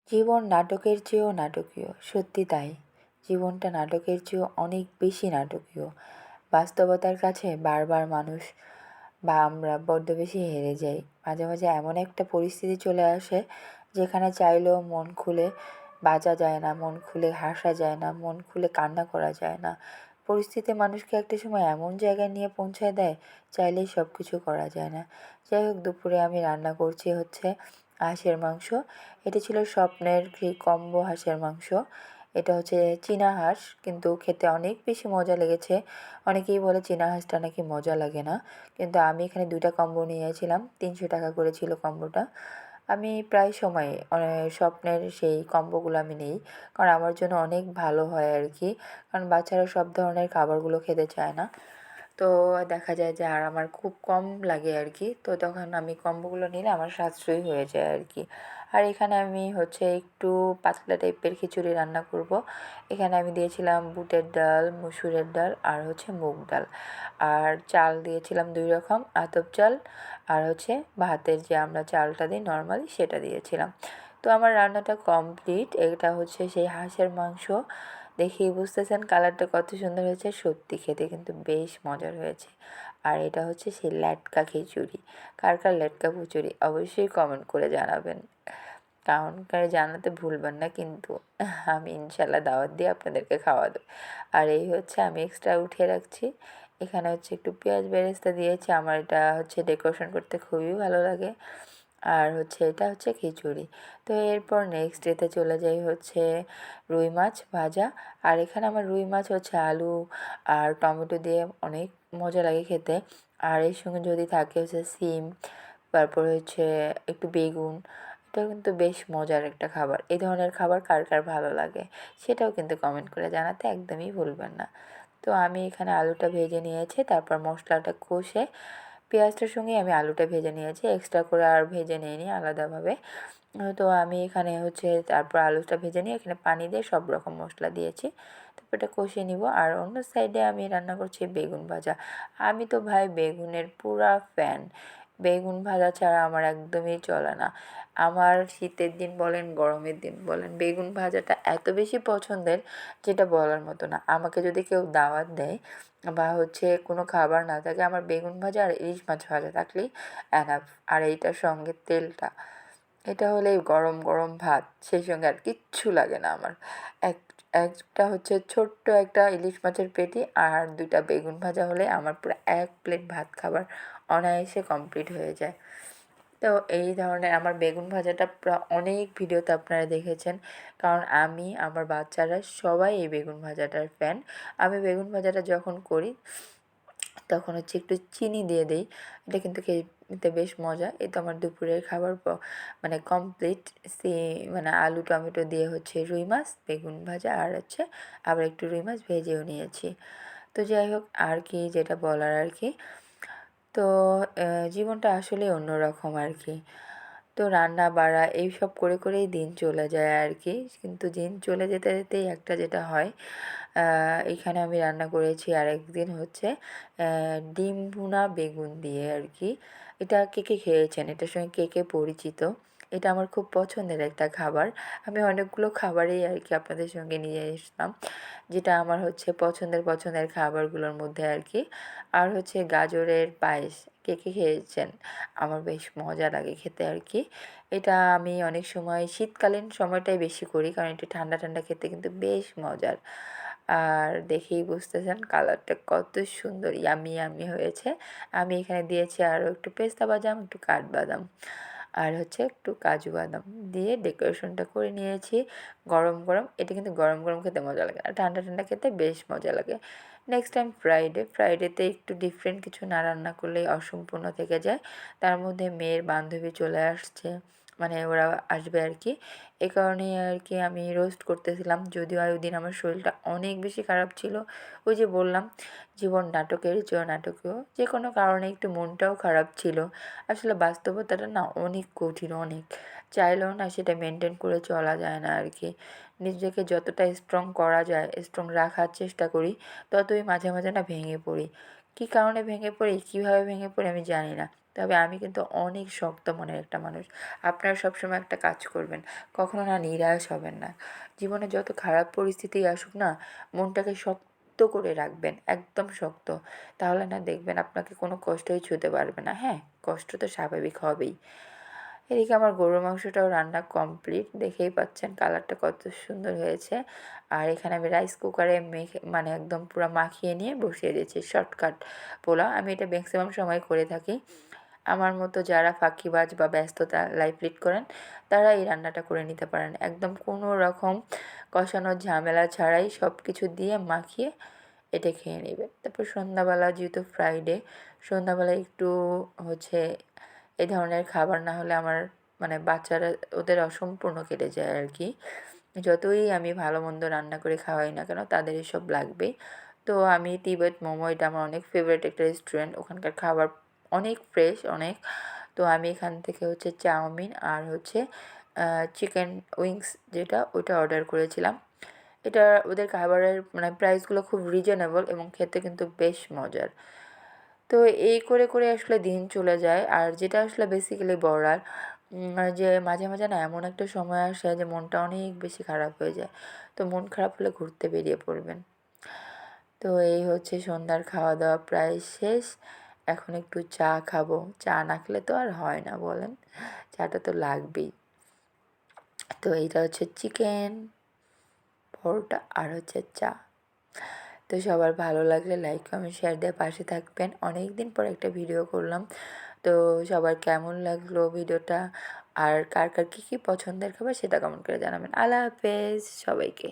জীবন নাটকের চেয়েও নাটকীয়, সত্যি তাই। জীবনটা নাটকের চেয়েও অনেক বেশি নাটকীয়। বাস্তবতার কাছে বারবার মানুষ বা আমরা বড্ড বেশি হেরে যাই। মাঝে মাঝে এমন একটা পরিস্থিতি চলে আসে যেখানে চাইলেও মন খুলে বাঁচা যায় না, মন খুলে হাসা যায় না, মন খুলে কান্না করা যায় না। পরিস্থিতি মানুষকে একটা সময় এমন জায়গায় নিয়ে পৌঁছায় দেয়, চাইলেই সব কিছু করা যায় না। যাই হোক, দুপুরে আমি রান্না করছি হচ্ছে হাঁসের মাংস। এটা ছিল স্বপ্নের সেই কম্বো হাঁসের মাংস। এটা হচ্ছে চীনা হাঁস, কিন্তু খেতে অনেক বেশি মজা লেগেছে। অনেকেই বলে চীনা হাঁসটা নাকি মজা লাগে না, কিন্তু আমি এখানে 2টা কম্বো নিয়েছিলাম, 300 টাকা করে ছিল কম্বোটা। আমি প্রায় সময় স্বপ্নের সেই কম্বোগুলো আমি নিই, কারণ আমার জন্য অনেক ভালো হয় আর কি। কারণ বাচ্চারা সব ধরনের খাবারগুলো খেতে চায় না। তো দেখা যায় যে আর আমার খুব কম লাগে আর কি, তো তখন আমি কম্বোগুলো নিলে আমার সাশ্রয়ী হয়ে যায় আর কি। আর এখানে আমি হচ্ছে একটু পাতলা টাইপের খিচুড়ি রান্না করব। এখানে আমি দিয়েছিলাম বুটের ডাল, মসুরের ডাল আর হচ্ছে মুগ ডাল। আর চাল দিয়েছিলাম 2 রকম, আতপ চাল আর হচ্ছে ভাতের যে আমরা চালটা দিই নর্মালি সেটা দিয়েছিলাম। তো আমার রান্নাটা কমপ্লিট। এটা হচ্ছে সেই হাঁসের মাংস। দেখেই বুঝতেছেন কালারটা কত সুন্দর হয়েছে, সত্যি খেতে কিন্তু বেশ মজার হয়েছে। আর এটা হচ্ছে সেই ল্যাটকা খিচুড়ি। কার কার ল্যাটকা খিচুড়ি অবশ্যই কমেন্ট করে জানাবেন, কারণ জানাতে ভুলবেন না কিন্তু। আমি ইনশাল্লাহ দাওয়াত দিয়ে আপনাদেরকে খাওয়া দেবো। আর এই হচ্ছে আমি এক্সট্রা উঠিয়ে রাখছি। এখানে হচ্ছে একটু পেঁয়াজ বেরেস্তা দিয়েছি, আমার এটা হচ্ছে ডেকোরেশন করতে খুবই ভালো লাগে। আর হচ্ছে এটা হচ্ছে খিচুড়ি। তো এরপর নেক্সট ডেতে চলে যাই হচ্ছে রুই মাছ ভাজা। আর এখানে আমার রুই মাছ হচ্ছে আলু আর টমেটো দিয়ে অনেক মজা লাগে খেতে। আর এর সঙ্গে যদি থাকে হচ্ছে সিম, তারপর হচ্ছে একটু বেগুন, এটাও কিন্তু বেশ মজার একটা খাবার। এই ধরনের খাবার কার কার ভালো লাগে সেটাও কিন্তু কমেন্ট করে জানাতে একদমই ভুলবেন না। তো আমি এখানে আলুটা ভেজে নিয়েছি, তারপর মশলাটা কষে পেঁয়াজটার সঙ্গে আমি আলুটা ভেজে নিয়েছি, এক্সট্রা করে আর ভেজে নিইনি আলাদাভাবে। তো আমি এখানে হচ্ছে তারপর আলুটা ভেজে নিয়ে এখানে পানি দিয়ে সব রকম মশলা দিয়েছি। তারপর এটা কষিয়ে নিব। আর অন্য সাইডে আমি রান্না করছি বেগুন ভাজা। আমি তো ভাই বেগুনের পুরা ফ্যান। বেগুন ভাজা ছাড়া আমার একদমই চলে না। আমার শীতের দিন বলেন, গরমের দিন বলেন, বেগুন ভাজাটা এত বেশি পছন্দের যেটা বলার মতো না। আমাকে যদি কেউ দাওয়াত দেয় বা হচ্ছে কোনো খাবার না থাকে, আমার বেগুন ভাজা আর ইলিশ মাছ ভাজা থাকলেই এনাফ। আর এইটার সঙ্গে তেলটা, এটা হলেই গরম গরম ভাত, সেই সঙ্গে আর কিচ্ছু লাগে না আমার। এক একটা হচ্ছে ছোট্ট একটা ইলিশ মাছের পেটি আর 2টা বেগুন ভাজা হলে আমার পুরো 1 প্লেট ভাত খাবার অনায়াসে কমপ্লিট হয়ে যায়। তো এই ধরনের আমার বেগুন ভাজাটা অনেক ভিডিওতে আপনারা দেখেছেন, কারণ আমি আমার বাচ্চারা সবাই এই বেগুন ভাজাটার ফ্যান। আমি বেগুন ভাজাটা যখন করি তখন হচ্ছে একটু চিনি দিয়ে দেই। এটা কিন্তু খেতে বেশ মজা। এই তো আমার দুপুরের খাবার মানে কমপ্লিট। সে মানে আলু টমেটো দিয়ে হচ্ছে রুই মাছ, বেগুন ভাজা আর হচ্ছে আবার একটু রুই মাছ ভেজেও নিয়েছি। তো যাই হোক, আর কি যেটা বলার আর কি, তো জীবনটা আসলে অন্যরকম আর কি। তো রান্না বাড়া এইসব করে করেই দিন চলে যায় আর কি। কিন্তু দিন চলে যেতে যেতেই একটা যেটা হয়, এখানে আমি রান্না করেছি আরেকদিন হচ্ছে ডিম ভুনা বেগুন দিয়ে আর কি। এটা কে কে খেয়েছেন, এটার সঙ্গে কে কে পরিচিত? এটা আমার খুব পছন্দের একটা খাবার। আমি অনেকগুলো খাবারই আর কি আপনাদের সঙ্গে নিয়ে এসলাম, যেটা আমার হচ্ছে পছন্দের খাবারগুলোর মধ্যে আর কি। আর হচ্ছে গাজরের পায়েস, কে কে খেয়েছেন? আমার বেশ মজা লাগে খেতে আর কি। এটা আমি অনেক সময় শীতকালীন সময়টাই বেশি করি, কারণ এটা ঠান্ডা ঠান্ডা খেতে কিন্তু বেশ মজার। আর দেখেই বুঝতেছেন কালারটা কত সুন্দর, ইয়ামি ইয়ামি হয়েছে। আমি এখানে দিয়েছি আরও একটু পেস্তা বাদাম, একটু কাঠবাদাম আর হচ্ছে একটু কাজু বাদাম দিয়ে ডেকোরেশনটা করে নিয়েছি। গরম গরম, এটা কিন্তু গরম গরম খেতে মজা লাগে, আর ঠান্ডা ঠান্ডা খেতে বেশ মজা লাগে। নেক্সট টাইম ফ্রাইডেতে একটু ডিফারেন্ট কিছু না রান্না করলেই অসম্পূর্ণ থেকে যায়। তার মধ্যে মেয়ের বান্ধবী চলে আসছে, মানে ওরা আসবে আর কি। এ কারণেই আর কি আমি রোস্ট করতেছিলাম, যদিও ওই দিন আমার শরীরটা অনেক বেশি খারাপ ছিল। ওই যে বললাম, জীবন নাটকের চেয়েও নাটকীয়। যে কোনো কারণে একটু মনটাও খারাপ ছিল। আসলে বাস্তবতাটা না অনেক কঠিন, অনেক চাইলেও না সেটা মেনটেন করে চলা যায় না আর কি। নিজেকে যতটা স্ট্রং করা যায় স্ট্রং রাখার চেষ্টা করি, ততই মাঝে মাঝে না ভেঙে পড়ি। কী কারণে ভেঙে পড়ি, কীভাবে ভেঙে পড়ি আমি জানি না। তো তবে আমি কিন্তু অনেক শক্ত মনের একটা মানুষ। আপনারা সবসময় একটা কাজ করবেন, কখনো না নিরাশ হবেন না। জীবনে যত খারাপ পরিস্থিতি আসুক না, মনটাকে শক্ত করে রাখবেন, একদম শক্ত। তাহলে না দেখবেন আপনাকে কোনো কষ্টই ছুঁতে পারবে না। হ্যাঁ, কষ্ট তো স্বাভাবিক হবেই। এদিকে আমার গরুর মাংসটাও রান্না কমপ্লিট, দেখেই পাচ্ছেন কালারটা কত সুন্দর হয়েছে। আর এখানে আমি রাইস কুকারে মেখে মানে একদম পুরো মাখিয়ে নিয়ে বসিয়ে দিয়েছি। শর্টকাট পোলাও, আমি এটা ম্যাক্সিমাম সময় করে থাকি। আমার মতো যারা ফাঁকিবাজ বা ব্যস্ততা লাইফ লিড করেন, তারা এই রান্নাটা করে নিতে পারেন। একদম কোনো রকম কষানোর ঝামেলা ছাড়াই সব কিছু দিয়ে মাখিয়ে এটা খেয়ে নেবেন। তারপর সন্ধ্যাবেলা যেহেতু ফ্রাইডে, সন্ধ্যাবেলায় একটু হচ্ছে এই ধরনের খাবার না হলে আমার মানে বাচ্চারা ওদের অসম্পূর্ণ কেটে যায় আর কি। যতই আমি ভালো মন্দ রান্না করে খাওয়াই না কেন, তাদের এসব লাগবেই। তো আমি তিবেত মোমো, এটা আমার অনেক ফেভারিট একটা রেস্টুরেন্ট, ওখানকার খাবার অনেক ফ্রেশ অনেক। তো আমি এখান থেকে হচ্ছে চাউমিন আর হচ্ছে চিকেন উইংস যেটা, ওটা অর্ডার করেছিলাম। এটা ওদের খাবারের মানে প্রাইসগুলো খুব রিজনেবল এবং খেতে কিন্তু বেশ মজার। তো এই করে করে আসলে দিন চলে যায়। আর যেটা আসলে বেসিক্যালি বলার যে মাঝে মাঝে না এমন একটা সময় আসে যে মনটা অনেক বেশি খারাপ হয়ে যায়। তো মন খারাপ হলে ঘুরতে বেরিয়ে পড়বেন। তো এই হচ্ছে সন্ধ্যার খাওয়া দাওয়া প্রায় শেষ। এখন একটু চা খাবো, চা না খেলে তো আর হয় না বলেন, চাটা তো লাগবেই। তো এইটা হচ্ছে চিকেন পরোটা আর হচ্ছে চা। তো সবার ভালো লাগলে লাইক কমেন্ট শেয়ার দিয়ে পাশে থাকবেন। অনেক দিন পর একটা ভিডিও করলাম, তো সবার কেমন লাগলো ভিডিওটা আর কার কার কী কী পছন্দের খাবার সেটা কমেন্ট করে জানাবেন। আল্লাহ হাফেজ সবাইকে।